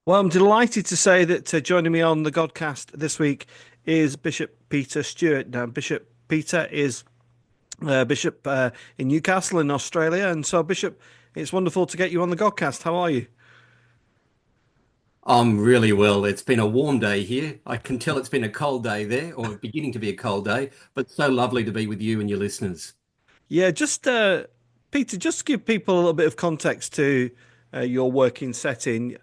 Well, I'm delighted to say that joining me on the Godcast this week is Bishop Peter Stuart. Now, Bishop Peter is Bishop in Newcastle in Australia. And so, Bishop, it's wonderful to get you on the Godcast. How are you? I'm really well. It's been a warm day here. I can tell it's been a cold day there, or beginning to be a cold day, but so lovely to be with you and your listeners. Yeah, just Peter, just to give people a little bit of context to your working setting,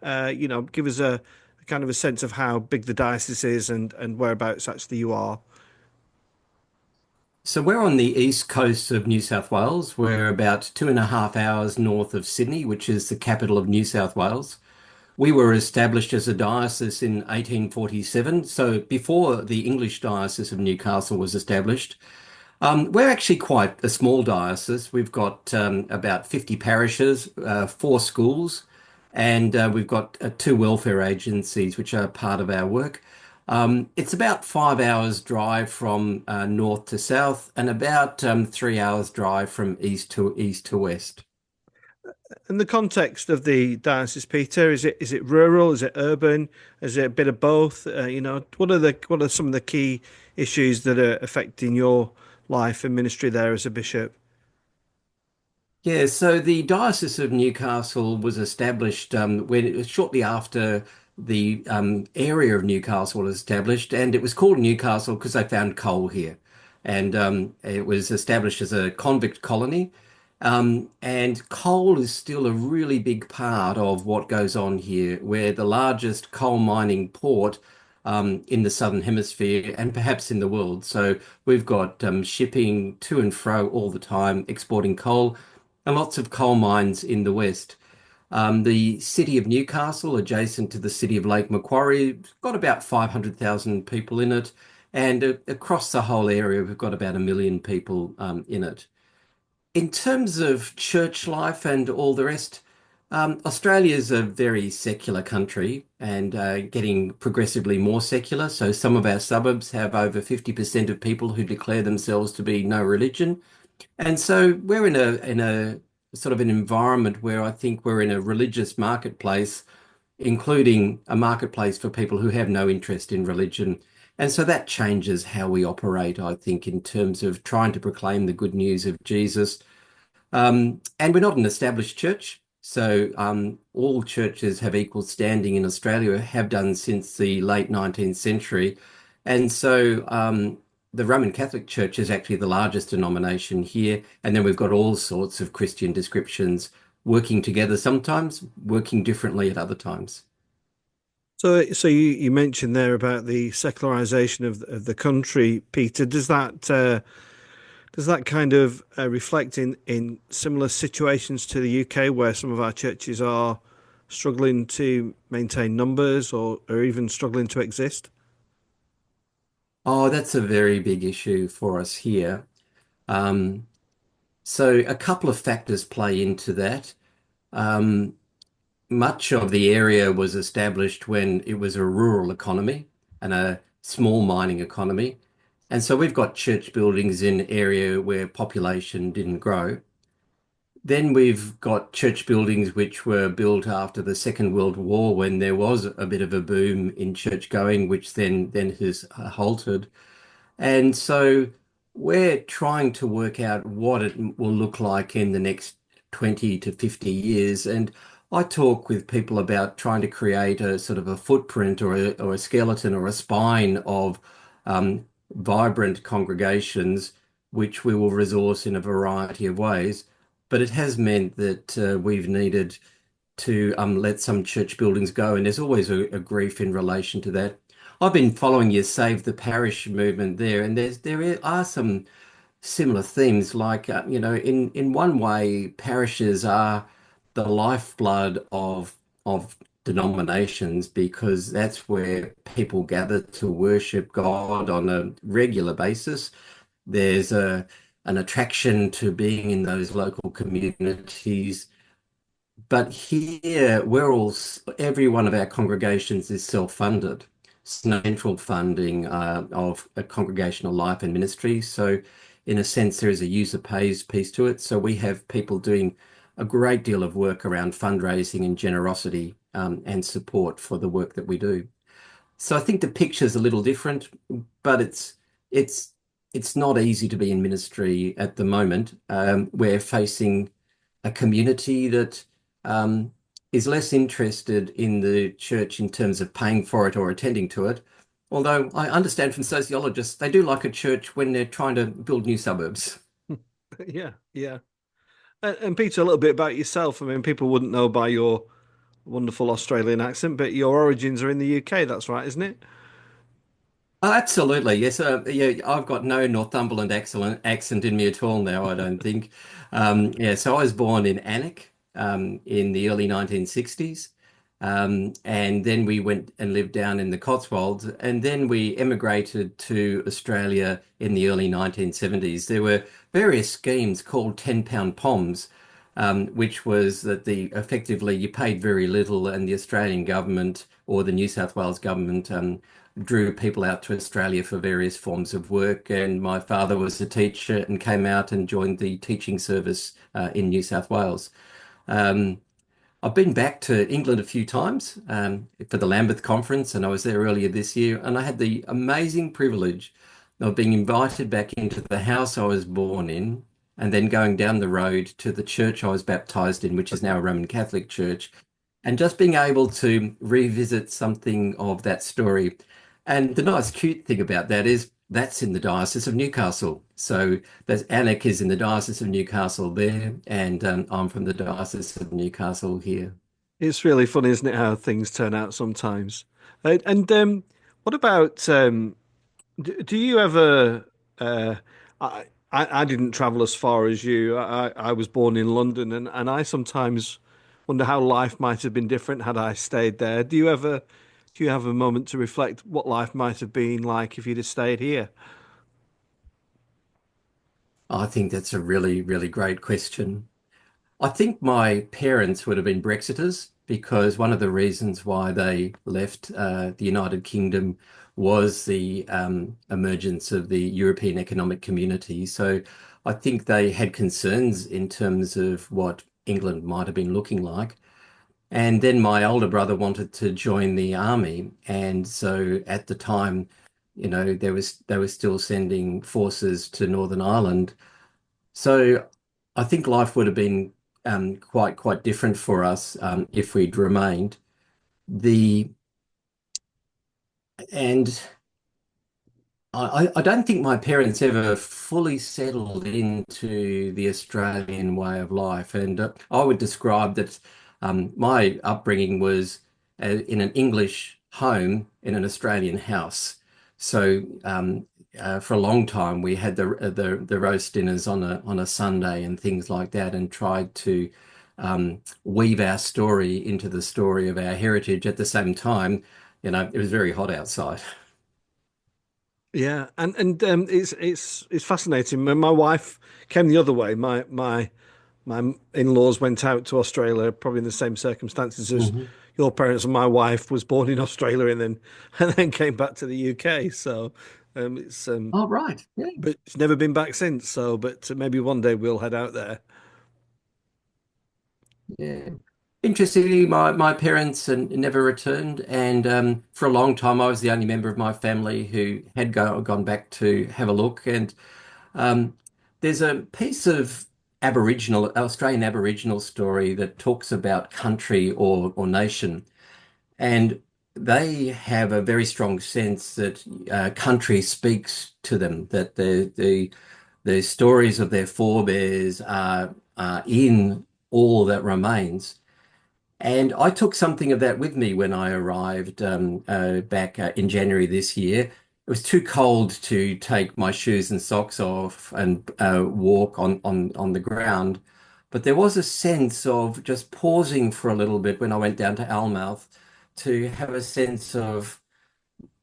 give us a kind of a sense of how big the diocese is and whereabouts actually you are. So we're on the east coast of New South Wales. We're about 2.5 hours north of Sydney, which is the capital of New South Wales. We were established as a diocese in 1847, so before the English Diocese of Newcastle was established. We're actually quite a small diocese. We've got about 50 parishes, four schools, and we've got two welfare agencies which are part of our work. It's about 5 hours drive from north to south, and about 3 hours drive from east to west. In the context of the diocese, Peter, is it rural? Is it urban? Is it a bit of both? What are some of the key issues that are affecting your life and ministry there as a bishop? Yeah, so the Diocese of Newcastle was established shortly after the area of Newcastle was established, and it was called Newcastle because they found coal here, and it was established as a convict colony. And coal is still a really big part of what goes on here. We're the largest coal mining port in the Southern Hemisphere and perhaps in the world. So we've got shipping to and fro all the time, exporting coal and lots of coal mines in the west. The city of Newcastle, adjacent to the city of Lake Macquarie, got about 500,000 people in it. And across the whole area, we've got about 1 million people in it. In terms of church life and all the rest, Australia is a very secular country and getting progressively more secular. So some of our suburbs have over 50% of people who declare themselves to be no religion. And so we're in a sort of an environment where I think we're in a religious marketplace, including a marketplace for people who have no interest in religion. And so that changes how we operate, I think, in terms of trying to proclaim the good news of Jesus. And we're not an established church. So all churches have equal standing in Australia, have done since the late 19th century. And so the Roman Catholic Church is actually the largest denomination here. And then we've got all sorts of Christian descriptions working together sometimes, working differently at other times. So you mentioned there about the secularization of the country, Peter. Does that kind of reflect in similar situations to the UK, where some of our churches are struggling to maintain numbers or even struggling to exist? Oh, that's a very big issue for us here. Um, so a couple of factors play into that. Um, Much of the area was established when it was a rural economy and a small mining economy. And so we've got church buildings in area where population didn't grow. Then we've got church buildings which were built after the Second World War when there was a bit of a boom in church going, which then has halted. And so we're trying to work out what it will look like in the next 20 to 50 years. And I talk with people about trying to create a sort of a footprint or a skeleton or a spine of vibrant congregations, which we will resource in a variety of ways. But it has meant that we've needed to let some church buildings go, and there's always a grief in relation to that. I've been following your Save the Parish movement there, and there are some similar themes. Like in one way, parishes are the lifeblood of denominations because that's where people gather to worship God on a regular basis. There's an attraction to being in those local communities. But here, every one of our congregations is self-funded. It's no central funding of a congregational life and ministry. So, in a sense, there is a user pays piece to it. So, we have people doing a great deal of work around fundraising and generosity and support for the work that we do. So I think the picture's a little different, but it's it's not easy to be in ministry at the moment. We're facing a community that is less interested in the church in terms of paying for it or attending to it. Although I understand from sociologists, they do like a church when they're trying to build new suburbs. Yeah, yeah. And Peter, a little bit about yourself. I mean, people wouldn't know by your wonderful Australian accent, but your origins are in the UK. That's right, isn't it? Oh, absolutely, yes. Yeah, I've got no Northumberland accent in me at all now, I don't think. Yeah, so I was born in Alnwick in the early 1960s. And then we went and lived down in the Cotswolds, and then we emigrated to Australia in the early 1970s. There were various schemes called £10 POMs, which was that the effectively you paid very little, and the Australian government or the New South Wales government drew people out to Australia for various forms of work. And my father was a teacher and came out and joined the teaching service in New South Wales. Um, I've been back to England a few times for the Lambeth Conference, and I was there earlier this year. And I had the amazing privilege of being invited back into the house I was born in, and then going down the road to the church I was baptized in, which is now a Roman Catholic church, and just being able to revisit something of that story. And the nice, cute thing about that is that's in the Diocese of Newcastle. So there's Alnwick is in the Diocese of Newcastle there, and I'm from the Diocese of Newcastle here. It's really funny, isn't it, how things turn out sometimes? And what about do you ever? I didn't travel as far as you. I was born in London, and I sometimes wonder how life might have been different had I stayed there. Do you have a moment to reflect what life might have been like if you'd have stayed here? I think that's a really, really great question. I think my parents would have been Brexiters because one of the reasons why they left the United Kingdom was the emergence of the European Economic Community. So I think they had concerns in terms of what England might have been looking like. And then my older brother wanted to join the army. And so at the time, they were still sending forces to Northern Ireland. So I think life would have been quite different for us if we'd remained. The and I don't think my parents ever fully settled into the Australian way of life, and I would describe that my upbringing was in an English home in an Australian house. So for a long time, we had the roast dinners on a Sunday and things like that, and tried to weave our story into the story of our heritage. At the same time, it was very hot outside. Yeah, and it's fascinating. My wife came the other way. My in-laws went out to Australia, probably in the same circumstances as your parents. And my wife was born in Australia and then came back to the UK. So it's Oh, right. Yeah. but it's never been back since. So, but maybe one day we'll head out there. Yeah. Interestingly, my parents never returned, and for a long time, I was the only member of my family who had gone back to have a look. And um, there's a piece of Australian Aboriginal story that talks about country or nation, and they have a very strong sense that country speaks to them, that the stories of their forebears are in all that remains. And I took something of that with me when I arrived back in January this year. It was too cold to take my shoes and socks off and walk on the ground. But there was a sense of just pausing for a little bit when I went down to Almouth to have a sense of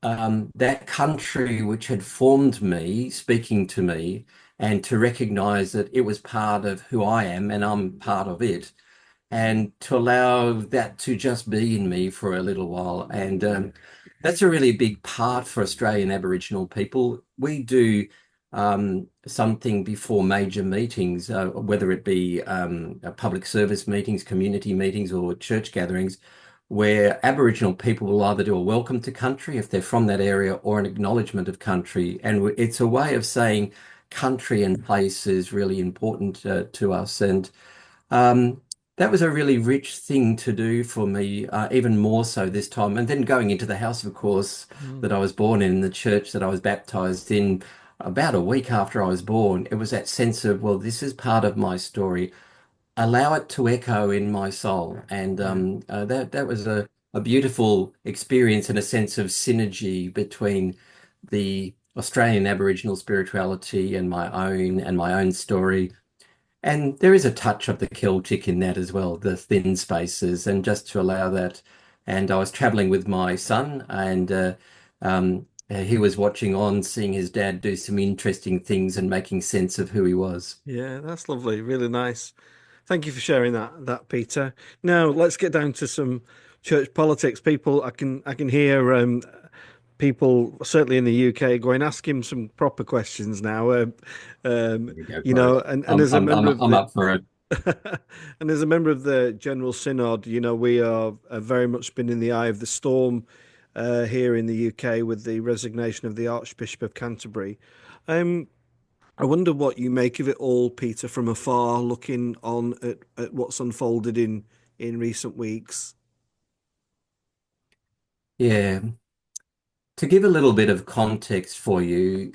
that country which had formed me, speaking to me, and to recognize that it was part of who I am and I'm part of it, and to allow that to just be in me for a little while. And that's a really big part for Australian Aboriginal people. We do something before major meetings, whether it be public service meetings, community meetings, or church gatherings, where Aboriginal people will either do a welcome to country if they're from that area or an acknowledgement of country. And it's a way of saying country and place is really important to us. And um, that was a really rich thing to do for me, even more so this time. And then going into the house, of course, Mm. that I was born in, the church that I was baptized in, about a week after I was born, it was that sense of, well, this is part of my story. Allow it to echo in my soul. And Yeah. that was a beautiful experience and a sense of synergy between the Australian Aboriginal spirituality and my own story. And there is a touch of the Celtic in that as well, the thin spaces, and just to allow that. And I was traveling with my son, and he was watching on, seeing his dad do some interesting things and making sense of who he was. Yeah, that's lovely. Really nice. Thank you for sharing that, Peter. Now let's get down to some church politics. People, I can hear people certainly in the UK going, ask him some proper questions now. Um, There we go for it. and as a member of I'm the up for it. and as a member of the General Synod, we are very much been in the eye of the storm here in the UK with the resignation of the Archbishop of Canterbury. Um, I wonder what you make of it all, Peter, from afar, looking on at what's unfolded in recent weeks. Yeah. To give a little bit of context for you,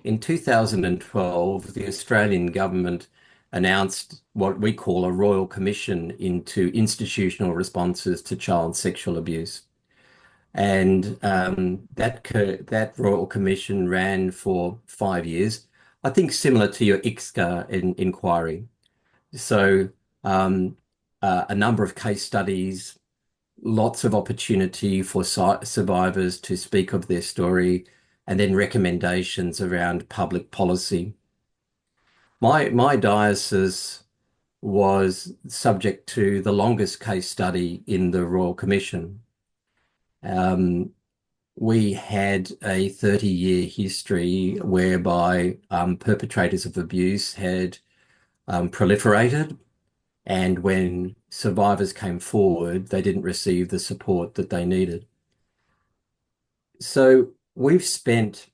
in 2012, the Australian government announced what we call a Royal Commission into institutional responses to child sexual abuse. And that Royal Commission ran for 5 years, I think similar to your ICSCA inquiry. So um, a number of case studies, lots of opportunity for survivors to speak of their story, and then recommendations around public policy. My diocese was subject to the longest case study in the Royal Commission. Um, we had a 30-year history whereby perpetrators of abuse had proliferated, and when survivors came forward, they didn't receive the support that they needed. So we've spent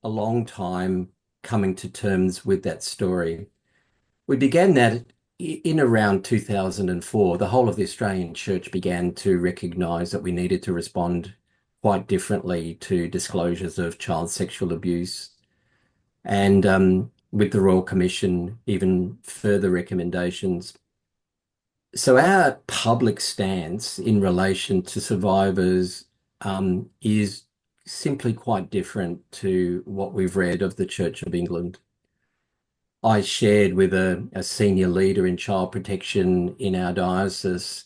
a long time coming to terms with that story. We began that in around 2004. The whole of the Australian Church began to recognise that we needed to respond quite differently to disclosures of child sexual abuse. And with the Royal Commission, even further recommendations. So our public stance in relation to survivors is simply quite different to what we've read of the Church of England. I shared with a senior leader in child protection in our diocese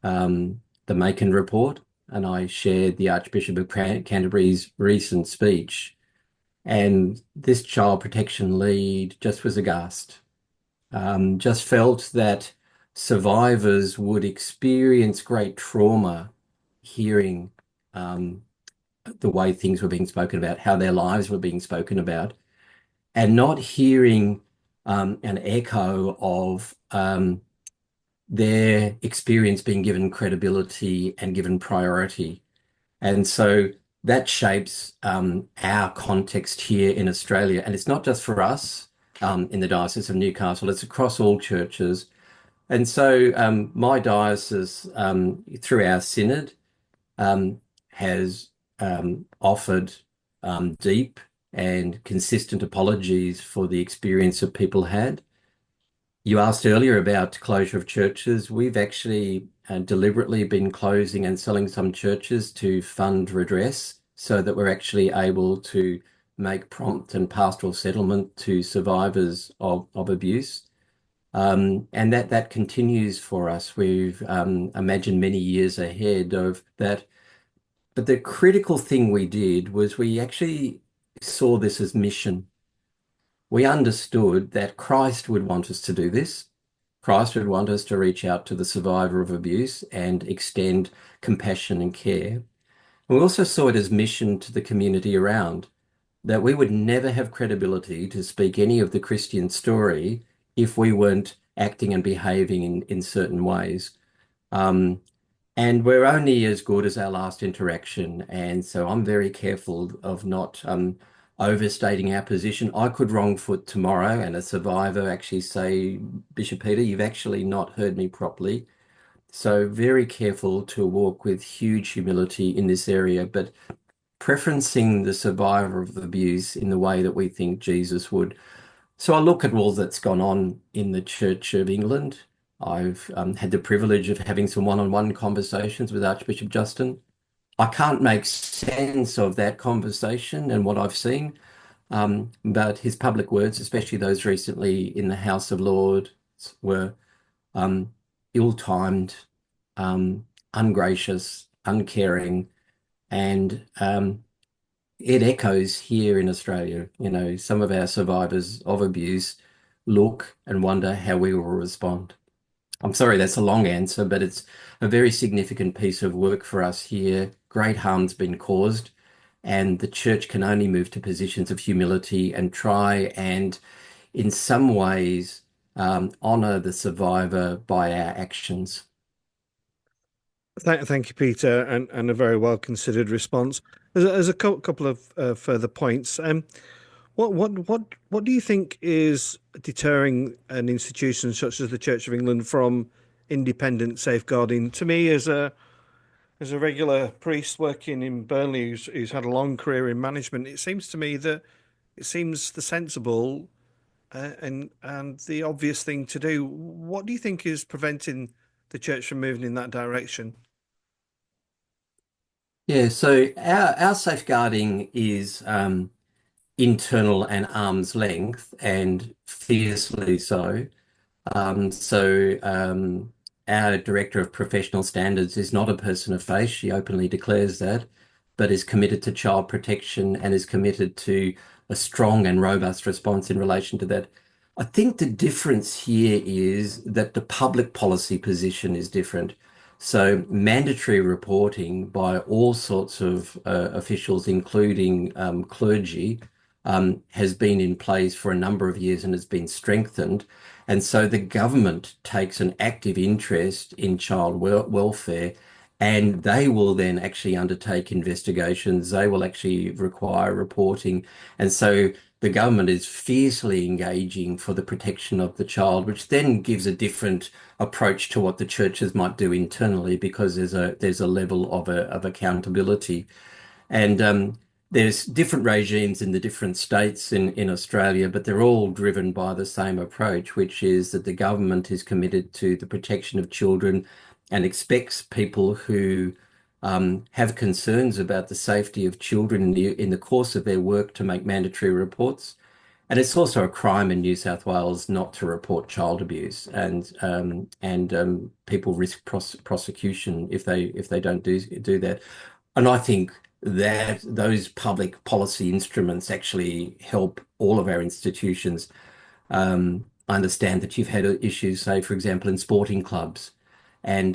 the Macon report, and I shared the Archbishop of Canterbury's recent speech. And this child protection lead just was aghast, just felt that survivors would experience great trauma hearing the way things were being spoken about, how their lives were being spoken about, and not hearing an echo of their experience being given credibility and given priority. And so that shapes our context here in Australia. And it's not just for us in the Diocese of Newcastle, it's across all churches. And so my diocese, through our synod, has offered deep and consistent apologies for the experience that people had. You asked earlier about closure of churches. We've actually deliberately been closing and selling some churches to fund redress so that we're actually able to make prompt and pastoral settlement to survivors of abuse. And that continues for us. We've imagined many years ahead of that. But the critical thing we did was we actually saw this as mission. We understood that Christ would want us to do this. Christ would want us to reach out to the survivor of abuse and extend compassion and care. And we also saw it as mission to the community around, that we would never have credibility to speak any of the Christian story if we weren't acting and behaving in certain ways. Um, And we're only as good as our last interaction. And so I'm very careful of not overstating our position. I could wrong foot tomorrow and a survivor actually say, Bishop Peter, you've actually not heard me properly. So very careful to walk with huge humility in this area, but preferencing the survivor of abuse in the way that we think Jesus would. So I look at all that's gone on in the Church of England. I've had the privilege of having some one-on-one conversations with Archbishop Justin. I can't make sense of that conversation and what I've seen, but his public words, especially those recently in the House of Lords, were um, ill-timed, ungracious, uncaring, and it echoes here in Australia. You know, some of our survivors of abuse look and wonder how we will respond. I'm sorry, that's a long answer, but it's a very significant piece of work for us here. Great harm's been caused, and the church can only move to positions of humility and try and, in some ways, honor the survivor by our actions. Thank you, Peter, and a very well considered response. There's a couple of further points. What do you think is deterring an institution such as the Church of England from independent safeguarding? To me, as a regular priest working in Burnley who's had a long career in management, it seems to me that it seems the sensible and the obvious thing to do. What do you think is preventing the church from moving in that direction? Yeah, so our safeguarding is internal and arm's length, and fiercely so. Our Director of Professional Standards is not a person of faith. She openly declares that, but is committed to child protection and is committed to a strong and robust response in relation to that. I think the difference here is that the public policy position is different. So mandatory reporting by all sorts of officials, including clergy, has been in place for a number of years and has been strengthened. And so the government takes an active interest in child welfare, and they will then actually undertake investigations. They will actually require reporting. And so the government is fiercely engaging for the protection of the child, which then gives a different approach to what the churches might do internally because there's a level of accountability. And there's different regimes in the different states in Australia, but they're all driven by the same approach, which is that the government is committed to the protection of children and expects people who have concerns about the safety of children in the course of their work to make mandatory reports. And it's also a crime in New South Wales not to report child abuse, and people risk prosecution if they don't do that. And I think that those public policy instruments actually help all of our institutions. I understand that you've had issues, say, for example, in sporting clubs. And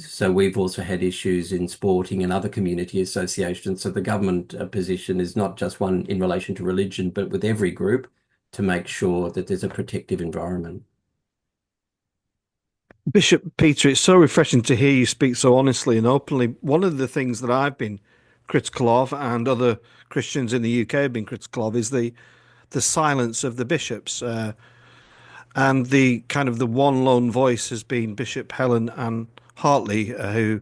so we've also had issues in sporting and other community associations. So the government position is not just one in relation to religion, but with every group to make sure that there's a protective environment. Bishop Peter, it's so refreshing to hear you speak so honestly and openly. One of the things that I've been critical of, and other Christians in the UK have been critical of, is the silence of the bishops, and the kind of the one lone voice has been Bishop Helen Ann Hartley, who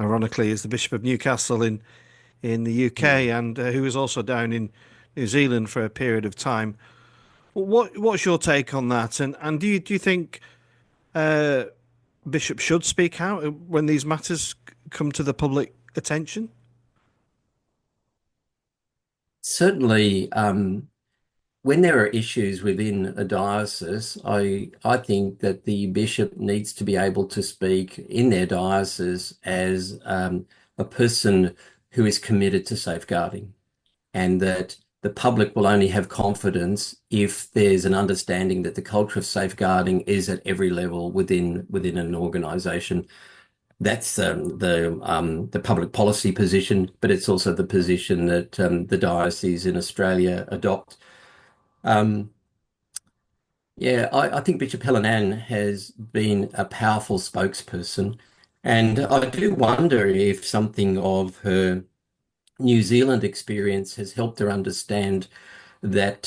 ironically is the Bishop of Newcastle in the UK, Mm. and who was also down in New Zealand for a period of time. What's your take on that? And do you think uh, bishops should speak out when these matters come to the public attention? Certainly, when there are issues within a diocese, I think that the bishop needs to be able to speak in their diocese as a person who is committed to safeguarding, and that the public will only have confidence if there's an understanding that the culture of safeguarding is at every level within an organisation. That's the public policy position, but it's also the position that the diocese in Australia adopt. Um, yeah, I think Bishop Helen Ann has been a powerful spokesperson. And I do wonder if something of her New Zealand experience has helped her understand that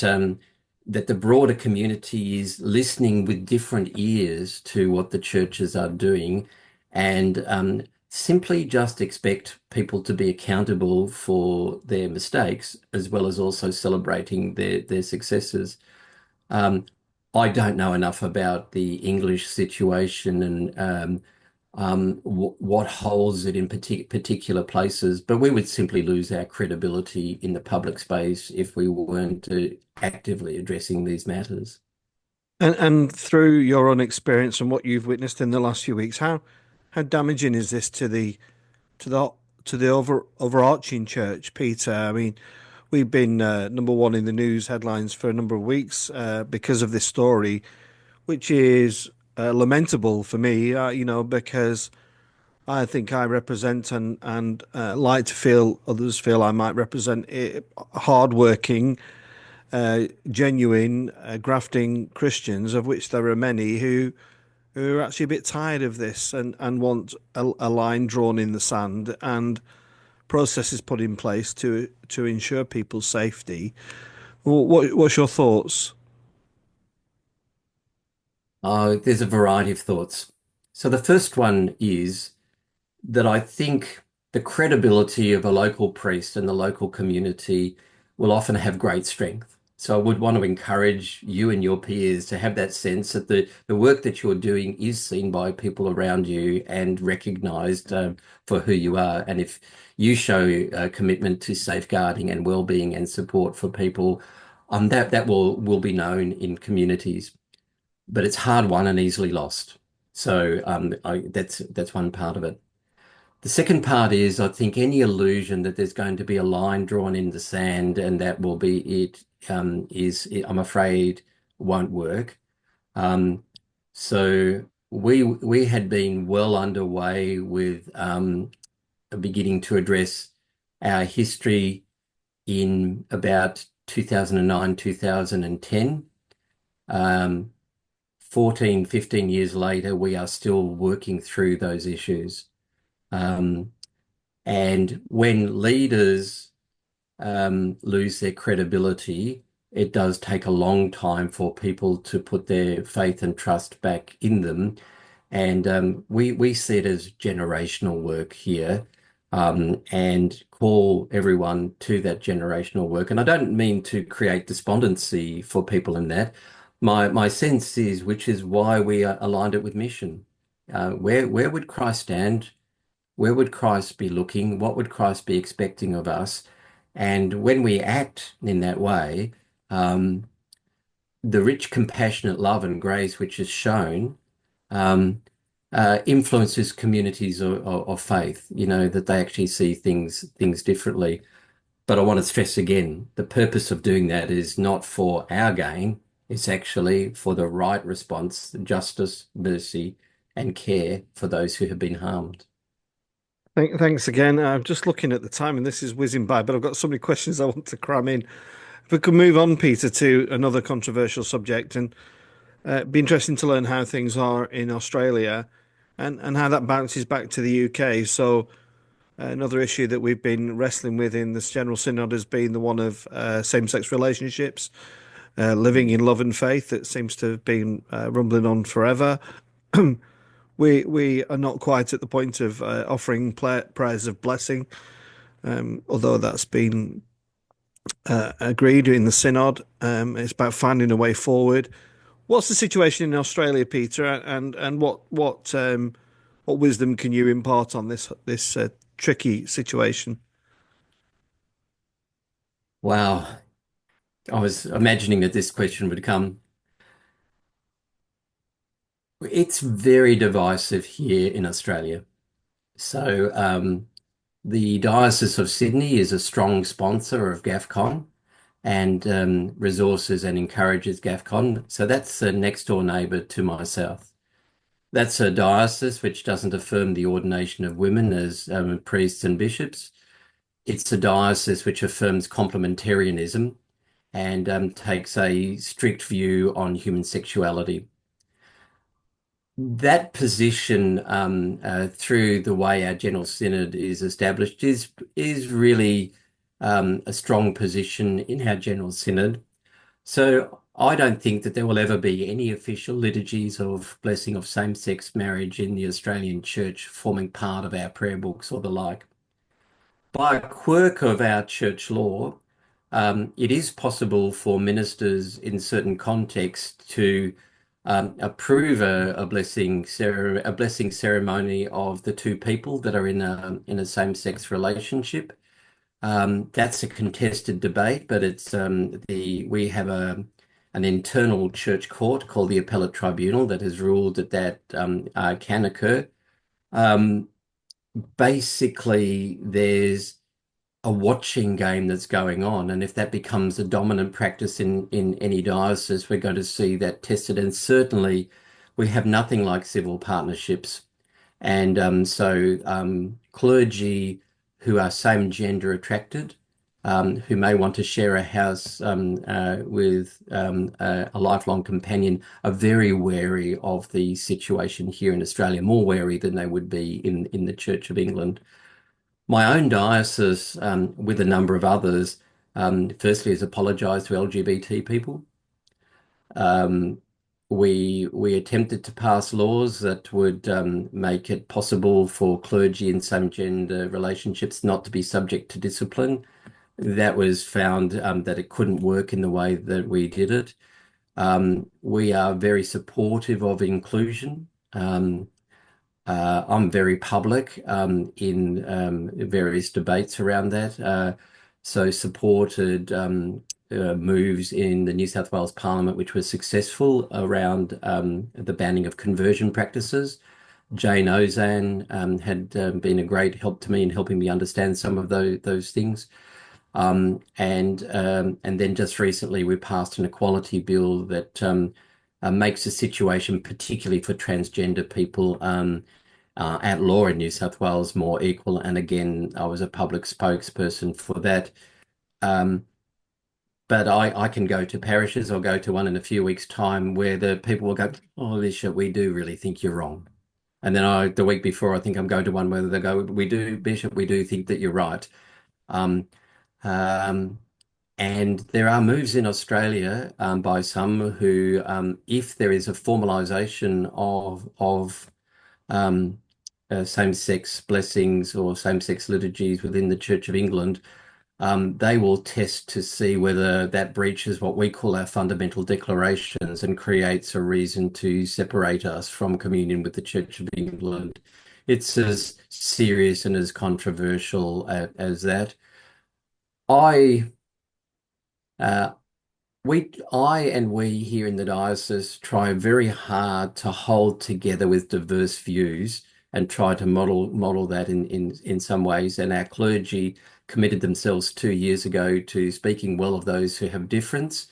that the broader community is listening with different ears to what the churches are doing, and simply just expect people to be accountable for their mistakes as well as also celebrating their successes. Um, I don't know enough about the English situation and what holds it in particular places, but we would simply lose our credibility in the public space if we weren't actively addressing these matters. And through your own experience and what you've witnessed in the last few weeks, how damaging is this to the to the overarching church, Peter? I mean, we've been number one in the news headlines for a number of weeks because of this story, which is lamentable for me, because I think I represent and like to feel others feel I might represent hardworking, genuine, grafting Christians, of which there are many who are actually a bit tired of this and want a line drawn in the sand and processes put in place to ensure people's safety. What's your thoughts? There's a variety of thoughts. So the first one is that I think the credibility of a local priest and the local community will often have great strength. So I would want to encourage you and your peers to have that sense that the work that you're doing is seen by people around you and recognized for who you are. And if you show a commitment to safeguarding and well-being and support for people, that will be known in communities. But it's hard won and easily lost. So that's one part of it. The second part is, I think any illusion that there's going to be a line drawn in the sand and that will be it, I'm afraid, won't work. Um, so we had been well underway with beginning to address our history in about 2009, 2010. 14, 15 years later, we are still working through those issues. Um, And when leaders lose their credibility, it does take a long time for people to put their faith and trust back in them. And we see it as generational work here, and call everyone to that generational work. And I don't mean to create despondency for people in that. My sense is, which is why we aligned it with mission. Where would Christ stand? Where would Christ be looking? What would Christ be expecting of us? And when we act in that way, um, the rich, compassionate love and grace which is shown um, influences communities of faith, that they actually see things differently. But I want to stress again, the purpose of doing that is not for our gain. It's actually for the right response, justice, mercy, and care for those who have been harmed. Thanks again. I'm just looking at the time, and this is whizzing by, but I've got so many questions I want to cram in. If we could move on, Peter, to another controversial subject, and it'd be interesting to learn how things are in Australia and how that bounces back to the UK. So, another issue that we've been wrestling with in this General Synod has been the one of same-sex relationships, living in love and faith that seems to have been rumbling on forever. We are not quite at the point of offering prayers of blessing, although that's been agreed in the Synod. It's about finding a way forward. What's the situation in Australia, Peter, and what wisdom can you impart on this tricky situation? Wow. I was imagining that this question would come. It's very divisive here in Australia. So, the Diocese of Sydney is a strong sponsor of GAFCON and resources and encourages GAFCON. So that's the next door neighbour to my south. That's a diocese which doesn't affirm the ordination of women as priests and bishops. It's a diocese which affirms complementarianism and takes a strict view on human sexuality. That position, through the way our General Synod is established, is really a strong position in our General Synod. So I don't think that there will ever be any official liturgies of blessing of same-sex marriage in the Australian Church forming part of our prayer books or the like. By a quirk of our church law, it is possible for ministers in certain contexts to approve a blessing ceremony of the two people that are in a same-sex relationship. That's a contested debate, but it's we have an internal church court called the Appellate Tribunal that has ruled that can occur. Um, Basically, there's a watching game that's going on, and if that becomes a dominant practice in any diocese, we're going to see that tested. And certainly, we have nothing like civil partnerships. And clergy who are same gender attracted, who may want to share a house with a lifelong companion, are very wary of the situation here in Australia, more wary than they would be in the Church of England. My own diocese, with a number of others, firstly has apologised to LGBT people. Um, we attempted to pass laws that would make it possible for clergy in same-gender relationships not to be subject to discipline. That was found that it couldn't work in the way that we did it. We are very supportive of inclusion. I'm very public in various debates around that. So supported moves in the New South Wales Parliament, which was successful around the banning of conversion practices. Jane Ozanne had been a great help to me in helping me understand some of those things. And then just recently we passed an equality bill that makes the situation, particularly for transgender people, at law in New South Wales more equal. And again, I was a public spokesperson for that. Um, but I can go to parishes or go to one in a few weeks' time where the people will go, "Oh, Bishop, we do really think you're wrong." And then the week before, I think I'm going to one where they go, "We do, Bishop, we do think that you're right." Um, um, and there are moves in Australia by some who, if there is a formalisation of um, same-sex blessings or same-sex liturgies within the Church of England, they will test to see whether that breaches what we call our fundamental declarations and creates a reason to separate us from communion with the Church of England. It's as serious and as controversial as that. I uh, we here in the diocese try very hard to hold together with diverse views and try to model that in some ways. And our clergy committed themselves 2 years ago to speaking well of those who have difference,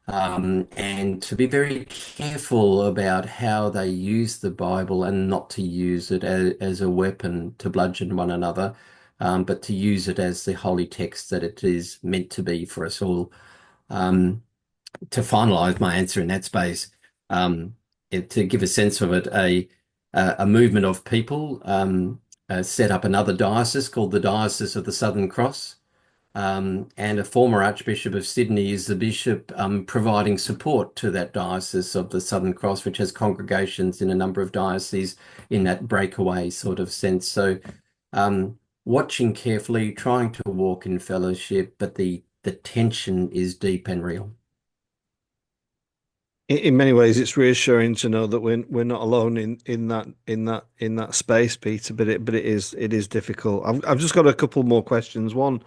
and to be very careful about how they use the Bible and not to use it as a weapon to bludgeon one another, but to use it as the holy text that it is meant to be for us all. Um, to finalize my answer in that space, to give a sense of it, a movement of people set up another diocese called the Diocese of the Southern Cross. And a former Archbishop of Sydney is the bishop providing support to that Diocese of the Southern Cross, which has congregations in a number of dioceses in that breakaway sort of sense. So watching carefully, trying to walk in fellowship, but the tension is deep and real. In many ways, it's reassuring to know that we're not alone in that space, Peter. But it is difficult. I've just got a couple more questions. One,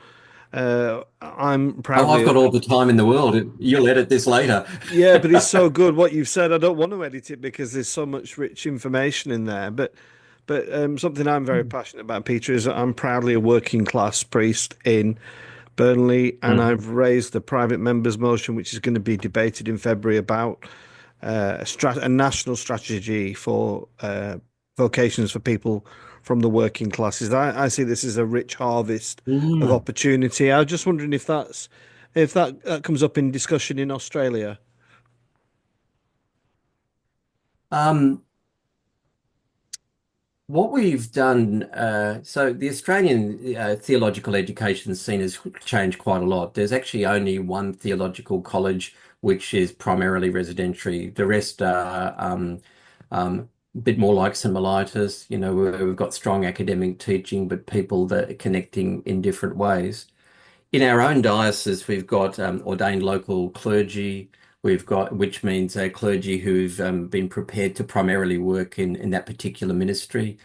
I'm Oh, I've proudly. got all the time in the world. You'll edit this later. Yeah, but it's so good what you've said. I don't want to edit it because there's so much rich information in there. But something I'm very passionate about, Peter, is that I'm proudly a working class priest in Burnley, and Mm. I've raised the private members motion, which is going to be debated in February about a national strategy for vocations for people from the working classes. I see this as a rich harvest of Mm. opportunity. I was just wondering if that comes up in discussion in Australia. Um, What we've done, so the Australian theological education scene has changed quite a lot. There's actually only one theological college which is primarily residential. The rest are a bit more like St. Mellitus, where we've got strong academic teaching, but people that are connecting in different ways. In our own diocese, we've got ordained local clergy. We've got, which means clergy who've been prepared to primarily work in that particular ministry.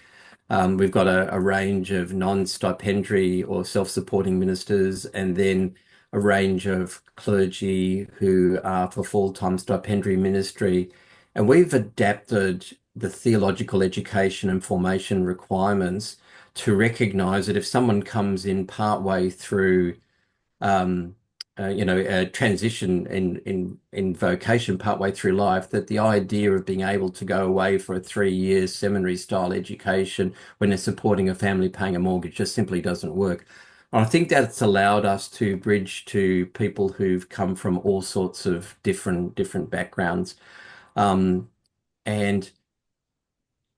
We've got a range of non-stipendiary or self-supporting ministers, and then a range of clergy who are for full-time stipendiary ministry. And we've adapted the theological education and formation requirements to recognize that if someone comes in partway through um, a transition in vocation partway through life, that the idea of being able to go away for a 3 year seminary style education when they're supporting a family paying a mortgage just simply doesn't work. And I think that's allowed us to bridge to people who've come from all sorts of different backgrounds. Um, and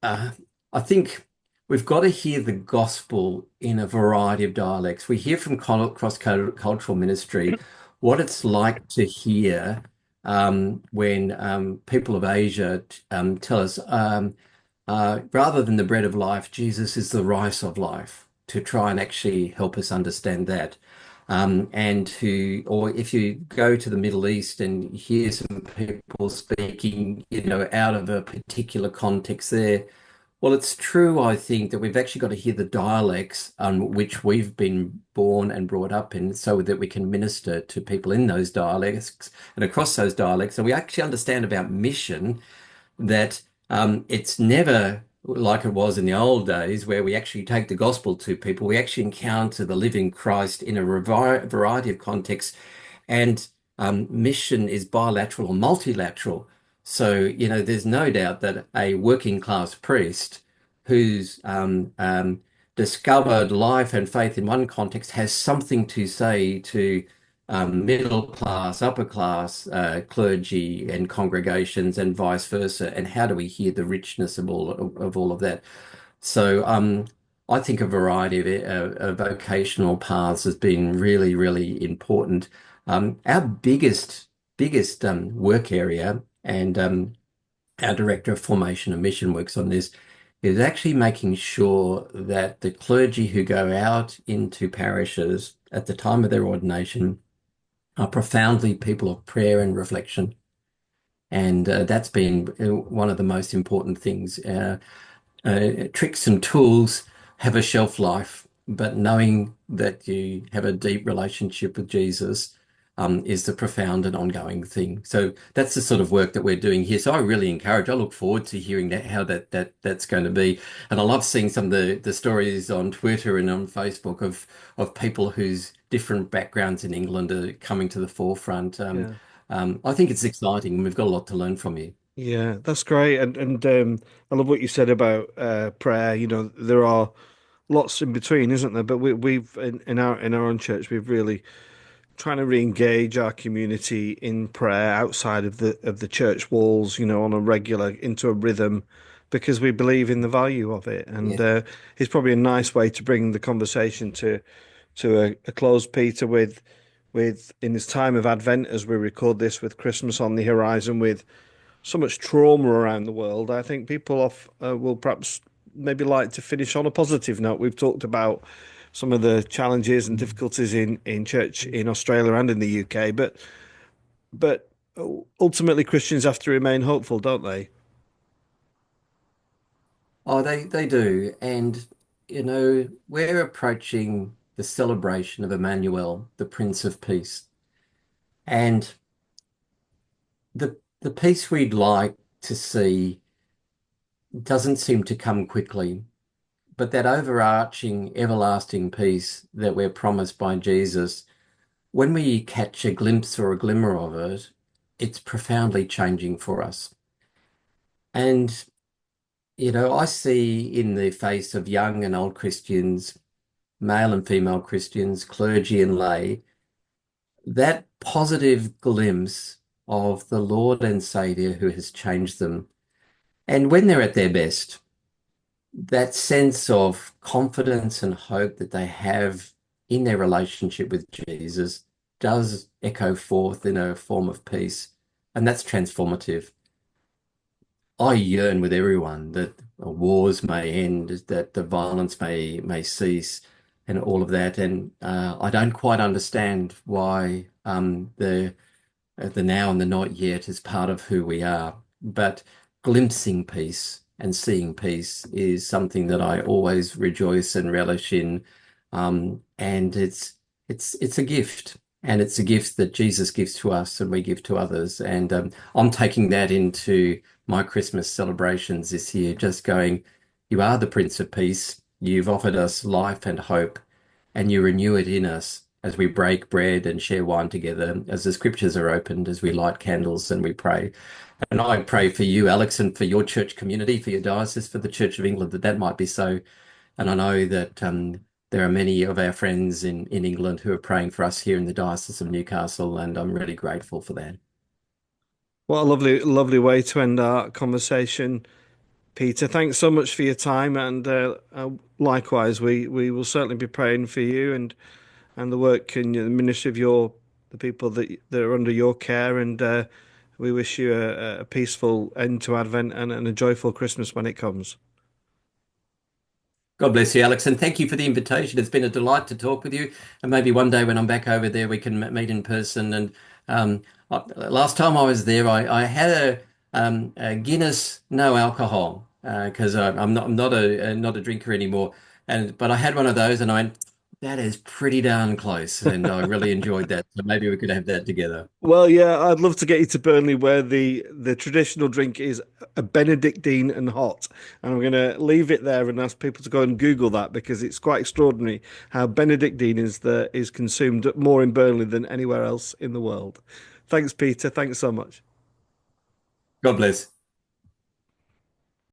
uh, I think we've got to hear the gospel in a variety of dialects. We hear from cross-cultural ministry what it's like to hear when people of Asia tell us, rather than the bread of life, Jesus is the rice of life, to try and actually help us understand that. Or if you go to the Middle East and hear some people speaking, out of a particular context there, well, it's true, I think, that we've actually got to hear the dialects on which we've been born and brought up in so that we can minister to people in those dialects and across those dialects. And we actually understand about mission that it's never like it was in the old days where we actually take the gospel to people. We actually encounter the living Christ in a variety of contexts. And mission is bilateral or multilateral. So, there's no doubt that a working class priest who's discovered life and faith in one context has something to say to middle class, upper class clergy and congregations, and vice versa. And how do we hear the richness of all of that? So I think a variety of vocational paths has been really, really important. Our biggest work area, and our director of formation and mission works on this, is actually making sure that the clergy who go out into parishes at the time of their ordination are profoundly people of prayer and reflection. And that's been one of the most important things. Tricks and tools have a shelf life, but knowing that you have a deep relationship with Jesus is the profound and ongoing thing. So that's the sort of work that we're doing here. So I look forward to hearing how that's going to be. And I love seeing some of the stories on Twitter and on Facebook of people whose different backgrounds in England are coming to the forefront. Yeah. I think it's exciting, and we've got a lot to learn from you. Yeah, that's great. And I love what you said about prayer. There are lots in between, isn't there? But we've in our own church, we've really trying to re-engage our community in prayer outside of the church walls, on a regular into a rhythm, because we believe in the value of it. And Yeah. it's probably a nice way to bring the conversation to a close, Peter, with in this time of Advent as we record this, with Christmas on the horizon, with so much trauma around the world. I think people will perhaps maybe like to finish on a positive note. We've talked about some of the challenges and difficulties in church in Australia and in the UK, but ultimately Christians have to remain hopeful, don't they? Oh, they do. And, we're approaching the celebration of Emmanuel, the Prince of Peace. And the peace we'd like to see doesn't seem to come quickly, but that overarching, everlasting peace that we're promised by Jesus, when we catch a glimpse or a glimmer of it, it's profoundly changing for us. And, I see in the face of young and old Christians, male and female Christians, clergy and lay, that positive glimpse of the Lord and Savior who has changed them. And when they're at their best, that sense of confidence and hope that they have in their relationship with Jesus does echo forth in a form of peace, and that's transformative. I yearn with everyone that wars may end, that the violence may cease, and all of that. And I don't quite understand why the now and the not yet is part of who we are. But glimpsing peace and seeing peace is something that I always rejoice and relish in. And it's a gift. And it's a gift that Jesus gives to us and we give to others. And I'm taking that into my Christmas celebrations this year, just going, you are the Prince of Peace. You've offered us life and hope, and you renew it in us as we break bread and share wine together, as the scriptures are opened, as we light candles and we pray. And I pray for you, Alex, and for your church community, for your diocese, for the Church of England, that that might be so. And I know that there are many of our friends in England who are praying for us here in the Diocese of Newcastle, and I'm really grateful for that. What a lovely, lovely way to end our conversation, Peter. Thanks so much for your time, and likewise, we will certainly be praying for you and the work and the ministry of the people that are under your care, and we wish you a peaceful end to Advent and a joyful Christmas when it comes. God bless you, Alex, and thank you for the invitation. It's been a delight to talk with you. And maybe one day when I'm back over there, we can meet in person. And last time I was there, I had a Guinness, no alcohol, because I'm not a drinker anymore. And but I had one of those, and I went, that is pretty darn close, and I really enjoyed that. So maybe we could have that together. Well, yeah, I'd love to get you to Burnley, where the traditional drink is a Benedictine and hot. And I'm going to leave it there and ask people to go and Google that because it's quite extraordinary how Benedictine is consumed more in Burnley than anywhere else in the world. Thanks, Peter. Thanks so much. God bless.